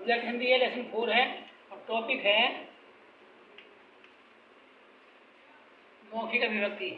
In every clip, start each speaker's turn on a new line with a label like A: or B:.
A: Subject Hindi है, lesson 4 है और टॉपिक है मौखिक अभिव्यक्ति।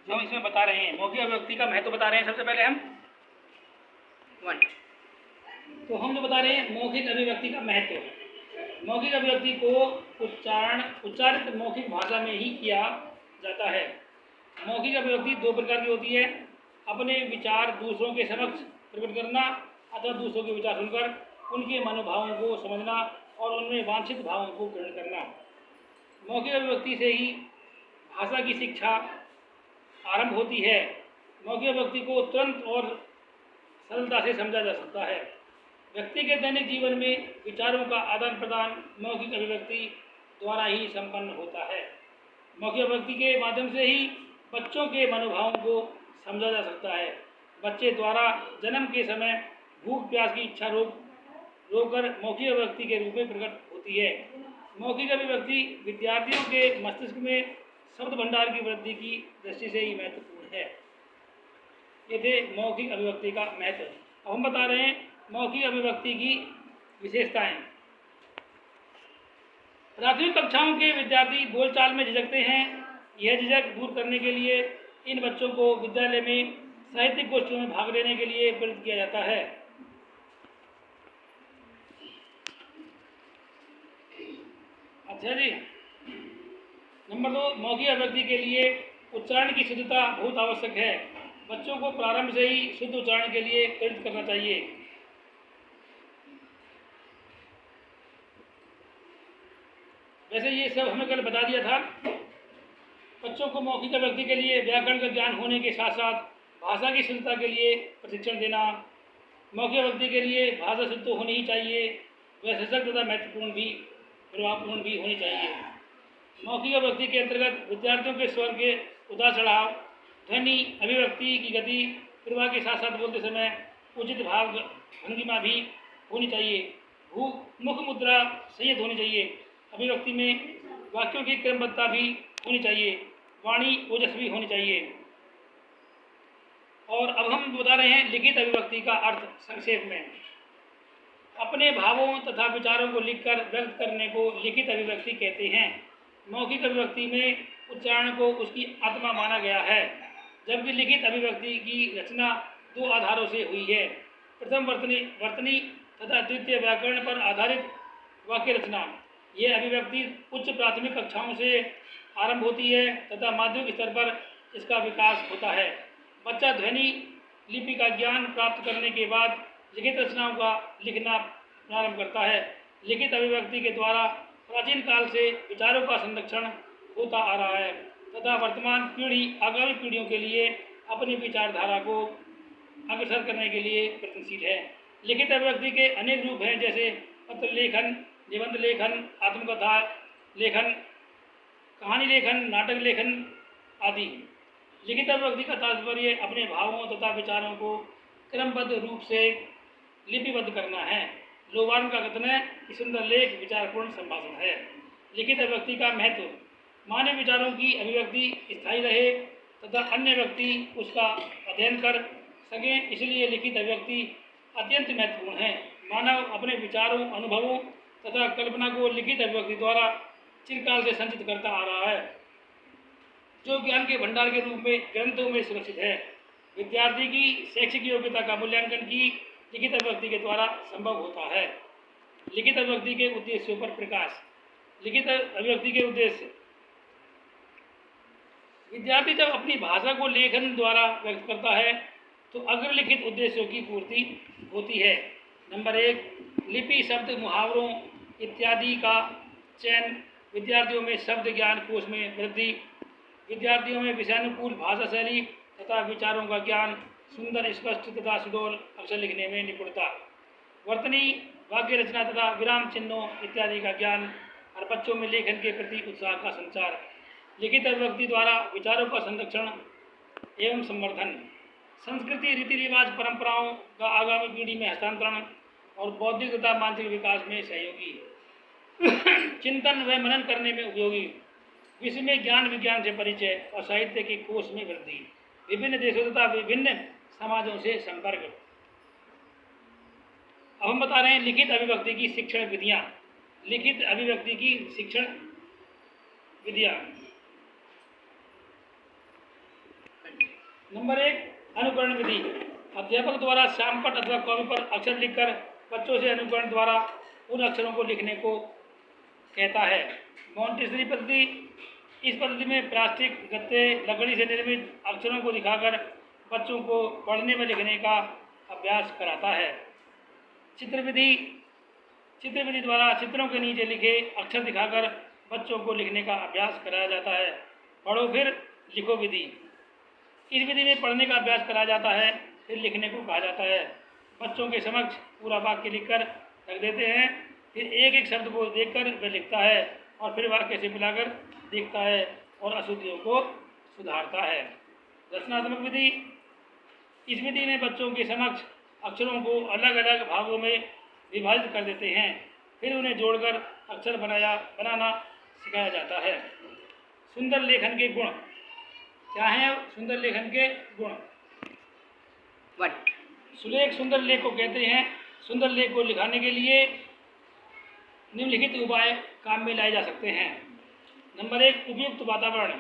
A: जो हम इसमें बता रहे हैं मौखिक अभिव्यक्ति का महत्व बता रहे हैं। सबसे पहले हम तो हम जो बता रहे हैं मौखिक अभिव्यक्ति का महत्व। मौखिक अभिव्यक्ति को उच्चारित मौखिक भाषा में ही किया जाता है। मौखिक अभिव्यक्ति 2 प्रकार की होती है, अपने विचार दूसरों के समक्ष प्रकट करना अथवा दूसरों के विचार सुनकर उनके मनोभावों को समझना और उनमें वांछित भावों को ग्रहण करना। मौखिक अभिव्यक्ति से ही भाषा की शिक्षा आरंभ होती है। मौखिक अभिव्यक्ति को तुरंत और सरलता से समझा जा सकता है। व्यक्ति के दैनिक जीवन में विचारों का आदान प्रदान मौखिक अभिव्यक्ति द्वारा ही संपन्न होता है। मौखिक अभिव्यक्ति के माध्यम से ही बच्चों के मनोभावों को समझा जा सकता है। बच्चे द्वारा जन्म के समय भूख प्यास की इच्छा रोककर मौखिक अभिव्यक्ति के रूप में प्रकट होती है। मौखिक अभिव्यक्ति विद्यार्थियों के मस्तिष्क में शब्द भंडार की वृद्धि की दृष्टि से ही महत्वपूर्ण है। ये थे मौखिक अभिव्यक्ति का महत्व। अब हम बता रहे हैं मौखिक अभिव्यक्ति की विशेषताएं। प्राथमिक कक्षाओं के विद्यार्थी बोलचाल में झिझकते हैं। यह झिझक दूर करने के लिए इन बच्चों को विद्यालय में साहित्यिक गोष्ठियों में भाग लेने के लिए प्रेरित किया जाता है। अच्छा जी, नंबर 2, मौखिक अभिव्यक्ति के लिए उच्चारण की शुद्धता बहुत आवश्यक है। बच्चों को प्रारंभ से ही शुद्ध उच्चारण के लिए प्रेरित करना चाहिए। वैसे ये सब हमें कल बता दिया था। बच्चों को मौखिक अभिव्यक्ति के लिए व्याकरण का ज्ञान होने के साथ साथ भाषा की शुद्धता के लिए प्रशिक्षण देना। मौखिक अभिव्यक्ति के लिए भाषा शुद्ध तो होनी ही चाहिए, वह सशक्त तथा महत्वपूर्ण भी प्रभावपूर्ण भी होनी चाहिए। मौखिक अभिव्यक्ति के अंतर्गत विद्यार्थियों के स्वर के उतार चढ़ाव, ध्वनि, अभिव्यक्ति की गति, प्रवाह के साथ साथ बोलते समय उचित भाव भंगिमा भी होनी चाहिए। मुख मुद्रा संयत होनी चाहिए। अभिव्यक्ति में वाक्यों की क्रमबद्धता भी होनी चाहिए। वाणी ओजस्वी होनी चाहिए। और अब हम बता रहे हैं लिखित अभिव्यक्ति का अर्थ संक्षेप में। अपने भावों तथा विचारों को लिखकर व्यक्त करने को लिखित अभिव्यक्ति कहते हैं। मौखिक अभिव्यक्ति में उच्चारण को उसकी आत्मा माना गया है, जबकि लिखित अभिव्यक्ति की रचना 2 आधारों से हुई है। प्रथम वर्तनी तथा द्वितीय व्याकरण पर आधारित वाक्य रचना। यह अभिव्यक्ति उच्च प्राथमिक कक्षाओं से आरंभ होती है तथा माध्यमिक स्तर पर इसका विकास होता है। बच्चा ध्वनि लिपि का ज्ञान प्राप्त करने के बाद लिखित रचनाओं का लिखना प्रारंभ करता है। लिखित अभिव्यक्ति के द्वारा प्राचीन काल से विचारों का संरक्षण होता आ रहा है तथा वर्तमान पीढ़ी आगामी पीढ़ियों के लिए अपनी विचारधारा को अग्रसर करने के लिए प्रयत्नशील है। लिखित अभिव्यक्ति के अनेक रूप हैं, जैसे पत्र लेखन, निबंध लेखन, आत्मकथा लेखन, कहानी लेखन, नाटक लेखन आदि। लिखित अभिव्यक्ति का तात्पर्य अपने भावों तथा विचारों को क्रमबद्ध रूप से लिपिबद्ध करना है। लोबार्न का कथन है कि सुंदर लेख विचारपूर्ण संभाषण है। लिखित अभिव्यक्ति का महत्व। मानव विचारों की अभिव्यक्ति स्थायी रहे तथा अन्य व्यक्ति उसका अध्ययन कर सकें, इसलिए लिखित अभिव्यक्ति अत्यंत महत्वपूर्ण है। मानव अपने विचारों, अनुभवों तथा कल्पना को लिखित अभिव्यक्ति द्वारा चिरकाल से संचित करता आ रहा है, जो ज्ञान के भंडार के रूप में ग्रंथों में सुरक्षित है। विद्यार्थी की शैक्षिक योग्यता का मूल्यांकन की लिखित अभिव्यक्ति के द्वारा संभव होता है। लिखित अभिव्यक्ति के उद्देश्यों पर प्रकाश। लिखित अभिव्यक्ति के उद्देश्य। विद्यार्थी जब अपनी भाषा को लेखन द्वारा व्यक्त करता है तो अग्रलिखित उद्देश्यों की पूर्ति होती है। नंबर 1, लिपि, शब्द, मुहावरों इत्यादि का चयन। विद्यार्थियों में शब्द ज्ञान कोश में वृद्धि। विद्यार्थियों में विषयानुकूल भाषा शैली तथा विचारों का ज्ञान। सुंदर, स्पष्ट तथा सुडौल अक्षर लिखने में निपुणता। वर्तनी, वाक्य रचना तथा विराम चिन्हों इत्यादि का ज्ञान और बच्चों में लेखन के प्रति उत्साह का संचार। लिखित अभिव्यक्ति द्वारा विचारों का संरक्षण एवं संवर्धन। संस्कृति, रीति रिवाज, परंपराओं का आगामी पीढ़ी में हस्तांतरण और बौद्धिक तथा मानसिक विकास में सहयोगी, चिंतन व मनन करने में उपयोगी, विश्व में ज्ञान विज्ञान से परिचय और साहित्य के कोष में वृद्धि, विभिन्न देशों तथा विभिन्न समाजों से संपर्क। अब हम बता रहे हैं लिखित अभिव्यक्ति की शिक्षण विधियां। लिखित अभिव्यक्ति की शिक्षण विधियां। नंबर 1, अनुकरण विधि। अध्यापक द्वारा श्यामपट्ट अथवा कॉपी पर अक्षर लिखकर बच्चों से अनुकरण द्वारा उन अक्षरों को लिखने को कहता है। मॉन्टेसरी पद्धति। इस पद्धति में प्लास्टिक, गत्ते, लकड़ी से निर्मित अक्षरों को दिखाकर बच्चों को पढ़ने व लिखने का अभ्यास कराता है। चित्र विधि। चित्र विधि द्वारा चित्रों के नीचे लिखे अक्षर दिखाकर बच्चों को लिखने का अभ्यास कराया जाता है। पढ़ो फिर लिखो विधि। इस विधि में पढ़ने का अभ्यास कराया जाता है, फिर लिखने को कहा जाता है। बच्चों के समक्ष पूरा वाक्य लिखकर रख देते हैं, फिर एक एक शब्द को देखकर वह लिखता है और फिर वाक्य से मिलाकर देखता है और अशुद्धियों को सुधारता है। रचनात्मक विधि। इस विधि में बच्चों के समक्ष अक्षरों को अलग अलग भागों में विभाजित कर देते हैं, फिर उन्हें जोड़कर अक्षर बनाना सिखाया जाता है। सुंदर लेखन के गुण। क्या हैं सुंदर लेखन के गुण? सुलेख सुंदर लेख को कहते हैं। सुंदर लेख को लिखाने के लिए निम्नलिखित उपाय काम में लाए जा सकते हैं। नंबर 1, उपयुक्त वातावरण।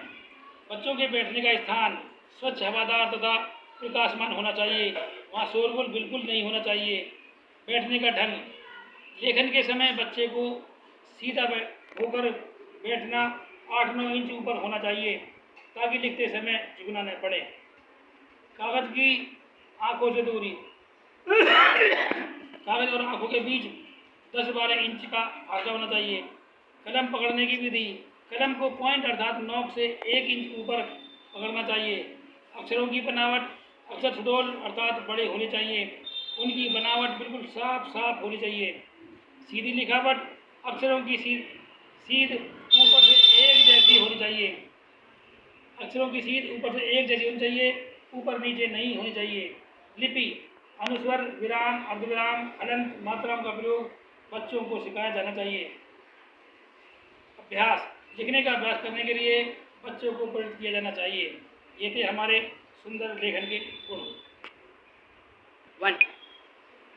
A: बच्चों के बैठने का स्थान स्वच्छ, हवादार तथा प्रकाशमान होना चाहिए। वहाँ शोरगुल बिल्कुल नहीं होना चाहिए। बैठने का ढंग। लेखन के समय बच्चे को सीधा होकर बैठना 8-9 इंच ऊपर होना चाहिए ताकि लिखते समय झुकना न पड़े। कागज की आंखों से दूरी। कागज और आंखों के बीच 10-12 इंच का फासला होना चाहिए। कलम पकड़ने की विधि। कलम को पॉइंट अर्थात नोक से 1 इंच ऊपर पकड़ना चाहिए। अक्षरों की बनावट। अक्षर सुडौल अर्थात बड़े होने चाहिए। उनकी बनावट बिल्कुल साफ होनी चाहिए। सीधी लिखावट। अक्षरों की सीध ऊपर से एक जैसी होनी चाहिए। अक्षरों की सीध ऊपर से एक जैसी होनी चाहिए, ऊपर नीचे नहीं होनी चाहिए। लिपि। अनुस्वर, विराम, अर्धविराम, हलंत, मात्राओं का प्रयोग बच्चों को सिखाया जाना चाहिए। अभ्यास। लिखने का अभ्यास करने के लिए बच्चों को प्रेरित किया जाना चाहिए। ये थे हमारे सुंदर लेखन के गुण।
B: 1,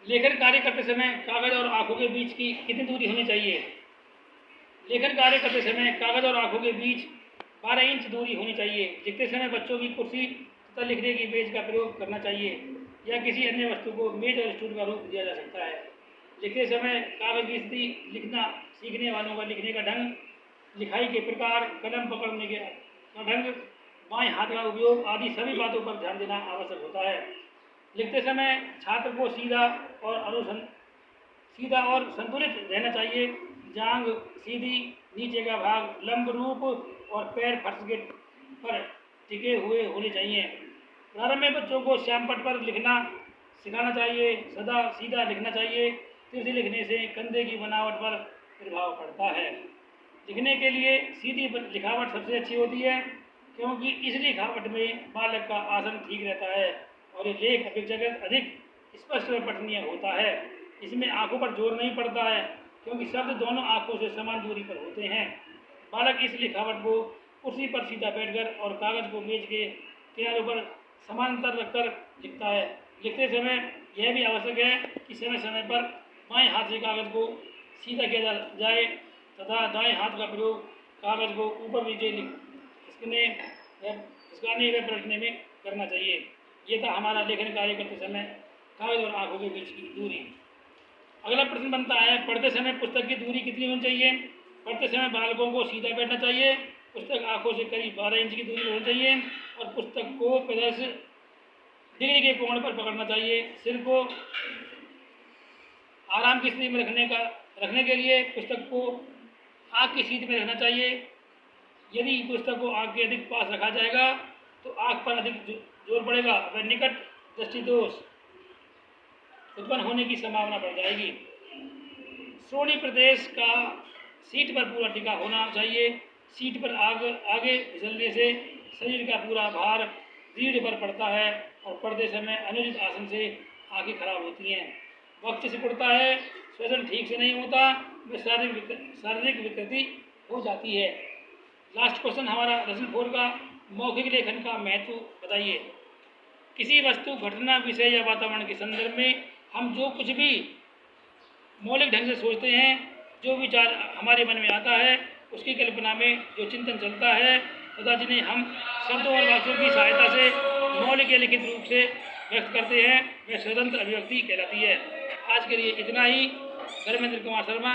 A: लेखन कार्य करते समय कागज और आंखों के बीच की कितनी दूरी होनी चाहिए? लेखन कार्य करते समय कागज और आंखों के बीच 12 इंच दूरी होनी चाहिए। लिखते समय बच्चों की कुर्सी तथा लिखने की मेज का प्रयोग करना चाहिए या किसी अन्य वस्तु को मेज और स्टूल का रूप दिया जा सकता है। लिखते समय कागज की स्थिति, लिखना सीखने वालों का लिखने का ढंग, लिखाई के प्रकार, कलम पकड़ने का ढंग, बाएं हाथ का उपयोग आदि सभी बातों पर ध्यान देना आवश्यक होता है। लिखते समय छात्र को सीधा और संतुलित रहना चाहिए। जांघ सीधी, नीचे का भाग लंब रूप और पैर फर्श के पर टिके हुए होने चाहिए। प्रारंभ में बच्चों को श्यामपट्ट पर लिखना सिखाना चाहिए। सदा सीधा लिखना चाहिए। तिरछे लिखने से कंधे की बनावट पर प्रभाव पड़ता है। लिखने के लिए सीधी लिखावट सबसे अच्छी होती है क्योंकि इस लिखावट में बालक का आसन ठीक रहता है और ये लेख अपेक्षाकृत अधिक स्पष्ट व पठनीय होता है। इसमें आंखों पर जोर नहीं पड़ता है क्योंकि शब्द दोनों आंखों से समान दूरी पर होते हैं। बालक इस लिखावट को कुर्सी पर सीधा बैठकर और कागज को मेज के किनारों पर समानांतर रखकर लिखता है। लिखते समय यह भी आवश्यक है कि समय समय पर बाएं हाथ से कागज को सीधा किया जाए तथा दाएं हाथ का प्रयोग कागज को ऊपर नीचे खिसकाने व पलटने में करना चाहिए। ये था हमारा लेखन कार्य करते समय कागज और आंखों के बीच की दूरी। अगला प्रश्न बनता है, पढ़ते समय पुस्तक की दूरी कितनी होनी चाहिए? पढ़ते समय बालकों को सीधा बैठना चाहिए। पुस्तक आंखों से करीब 12 इंच की दूरी होनी चाहिए और पुस्तक को 50 डिग्री के कोण पर पकड़ना चाहिए। सिर को आराम की स्थिति में रखने के लिए पुस्तक को आँख की सीध में रखना चाहिए। यदि पुस्तक को आँख के अधिक पास रखा जाएगा तो आँख पर अधिक जोर पड़ेगा व निकट दृष्टि दोष उत्पन्न होने की संभावना बढ़ जाएगी। श्रोणि प्रदेश का सीट पर पूरा टिका होना चाहिए। सीट पर आगे फिसलने से शरीर का पूरा भार रीढ़ पर पड़ता है और पढ़ते समय अनुचित आसन से आंखें खराब होती हैं। वक्त सिकुड़ता है, श्वसन ठीक से नहीं होता, व शारीरिक विकृति हो जाती है। लास्ट क्वेश्चन हमारा लेसन 4 का, मौखिक लेखन का महत्व बताइए। किसी वस्तु, घटना, विषय या वातावरण के संदर्भ में हम जो कुछ भी मौलिक ढंग से सोचते हैं, जो विचार हमारे मन में आता है, उसकी कल्पना में जो चिंतन चलता है तथा जिन्हें हम शब्दों और वाक्यों की सहायता से मौलिक या लिखित रूप से व्यक्त करते हैं, वह स्वतंत्र अभिव्यक्ति कहलाती है। आज के लिए इतना ही। धर्मेंद्र कुमार शर्मा,